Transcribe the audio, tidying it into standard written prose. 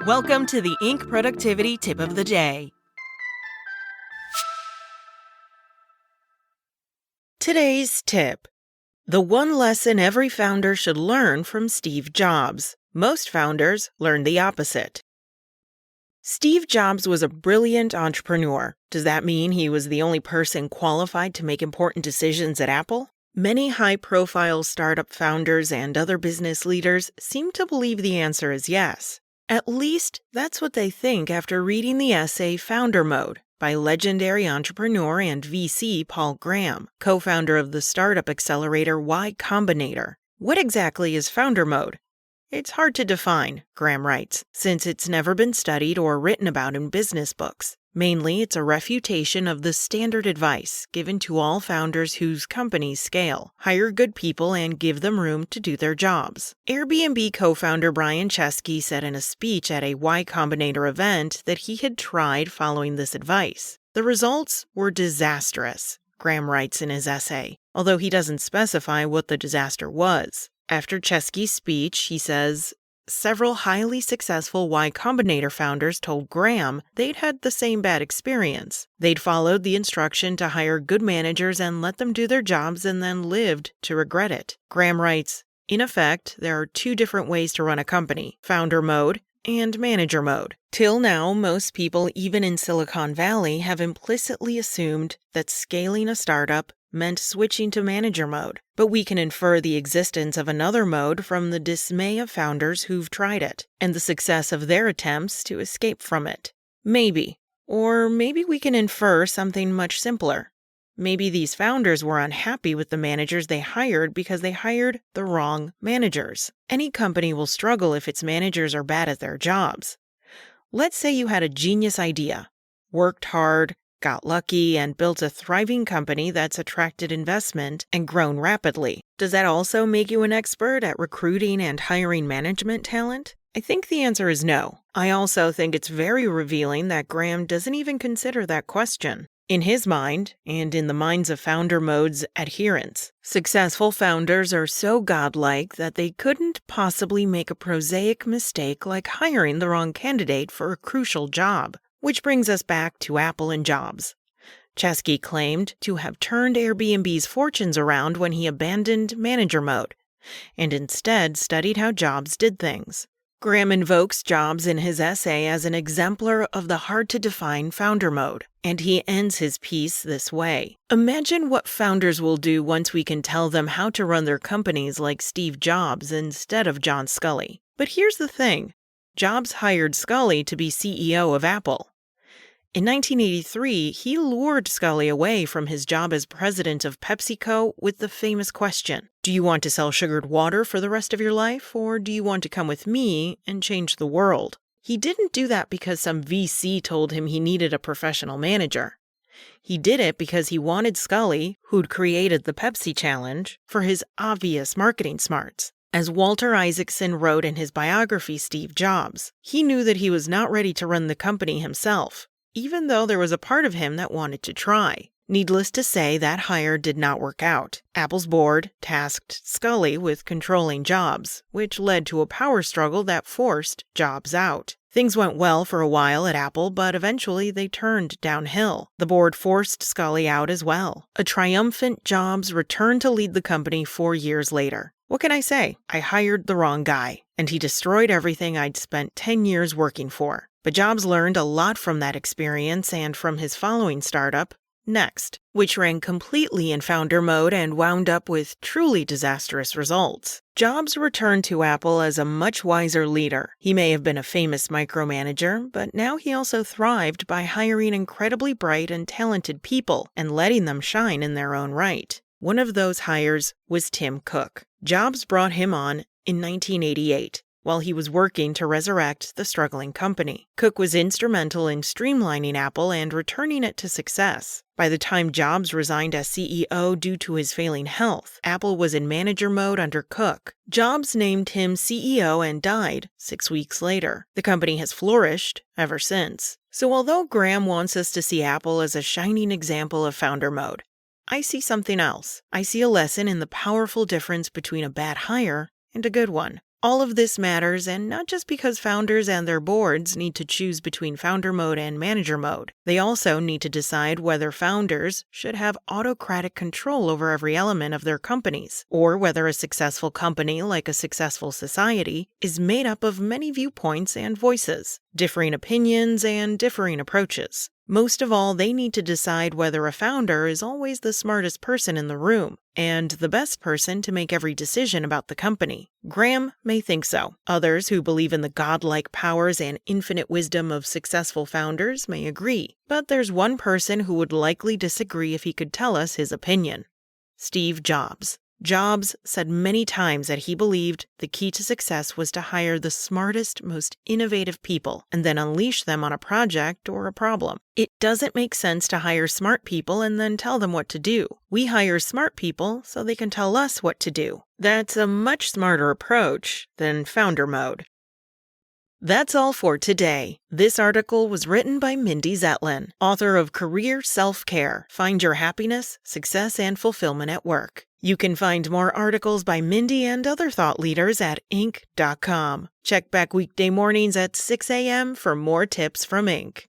Welcome to the Inc. Productivity Tip of the Day. Today's tip: the one lesson every founder should learn from Steve Jobs. Most founders learn the opposite. Steve Jobs was a brilliant entrepreneur. Does that mean he was the only person qualified to make important decisions at Apple? Many high-profile startup founders and other business leaders seem to believe the answer is yes. At least, that's what they think after reading the essay Founder Mode by legendary entrepreneur and VC Paul Graham, co-founder of the startup accelerator Y Combinator. What exactly is Founder Mode? It's hard to define, Graham writes, since it's never been studied or written about in business books. Mainly, it's a refutation of the standard advice given to all founders whose companies scale: hire good people and give them room to do their jobs. Airbnb co-founder Brian Chesky said in a speech at a Y Combinator event that he had tried following this advice. The results were disastrous, Graham writes in his essay, although he doesn't specify what the disaster was. After Chesky's speech, he says, several highly successful Y Combinator founders told Graham they'd had the same bad experience. They'd followed the instruction to hire good managers and let them do their jobs and then lived to regret it. Graham writes, in effect, there are two different ways to run a company: founder mode and manager mode. Till now, most people, even in Silicon Valley, have implicitly assumed that scaling a startup meant switching to manager mode, but we can infer the existence of another mode from the dismay of founders who've tried it, and the success of their attempts to escape from it. Maybe. Or maybe we can infer something much simpler. Maybe these founders were unhappy with the managers they hired because they hired the wrong managers. Any company will struggle if its managers are bad at their jobs. Let's say you had a genius idea, worked hard, got lucky, and built a thriving company that's attracted investment and grown rapidly. Does that also make you an expert at recruiting and hiring management talent? I think the answer is no. I also think it's very revealing that Graham doesn't even consider that question. In his mind, and in the minds of Founder Mode's adherents, successful founders are so godlike that they couldn't possibly make a prosaic mistake like hiring the wrong candidate for a crucial job. Which brings us back to Apple and Jobs. Chesky claimed to have turned Airbnb's fortunes around when he abandoned manager mode, and instead studied how Jobs did things. Graham invokes Jobs in his essay as an exemplar of the hard-to-define founder mode, and he ends his piece this way. Imagine what founders will do once we can tell them how to run their companies like Steve Jobs instead of John Sculley. But here's the thing. Jobs hired Sculley to be CEO of Apple. In 1983, he lured Sculley away from his job as president of PepsiCo with the famous question, do you want to sell sugared water for the rest of your life, or do you want to come with me and change the world? He didn't do that because some VC told him he needed a professional manager. He did it because he wanted Sculley, who'd created the Pepsi Challenge, for his obvious marketing smarts. As Walter Isaacson wrote in his biography Steve Jobs, he knew that he was not ready to run the company himself, even though there was a part of him that wanted to try. Needless to say, that hire did not work out. Apple's board tasked Sculley with controlling Jobs, which led to a power struggle that forced Jobs out. Things went well for a while at Apple, but eventually they turned downhill. The board forced Sculley out as well. A triumphant Jobs returned to lead the company 4 years later. What can I say? I hired the wrong guy, and he destroyed everything I'd spent 10 years working for. But Jobs learned a lot from that experience and from his following startup, Next, which ran completely in founder mode and wound up with truly disastrous results. Jobs returned to Apple as a much wiser leader. He may have been a famous micromanager, but now he also thrived by hiring incredibly bright and talented people and letting them shine in their own right. One of those hires was Tim Cook. Jobs brought him on in 1988. While he was working to resurrect the struggling company. Cook was instrumental in streamlining Apple and returning it to success. By the time Jobs resigned as CEO due to his failing health, Apple was in manager mode under Cook. Jobs named him CEO and died 6 weeks later. The company has flourished ever since. So although Graham wants us to see Apple as a shining example of founder mode, I see something else. I see a lesson in the powerful difference between a bad hire and a good one. All of this matters, and not just because founders and their boards need to choose between founder mode and manager mode. They also need to decide whether founders should have autocratic control over every element of their companies, or whether a successful company, like a successful society, is made up of many viewpoints and voices, differing opinions and differing approaches. Most of all, they need to decide whether a founder is always the smartest person in the room and the best person to make every decision about the company. Graham may think so. Others who believe in the godlike powers and infinite wisdom of successful founders may agree. But there's one person who would likely disagree if he could tell us his opinion. Steve Jobs. Jobs said many times that he believed the key to success was to hire the smartest, most innovative people and then unleash them on a project or a problem. It doesn't make sense to hire smart people and then tell them what to do. We hire smart people so they can tell us what to do. That's a much smarter approach than founder mode. That's all for today. This article was written by Mindy Zetlin, author of Career Self-Care: Find Your Happiness, Success, and Fulfillment at Work. You can find more articles by Mindy and other thought leaders at Inc.com. Check back weekday mornings at 6 a.m. for more tips from Inc.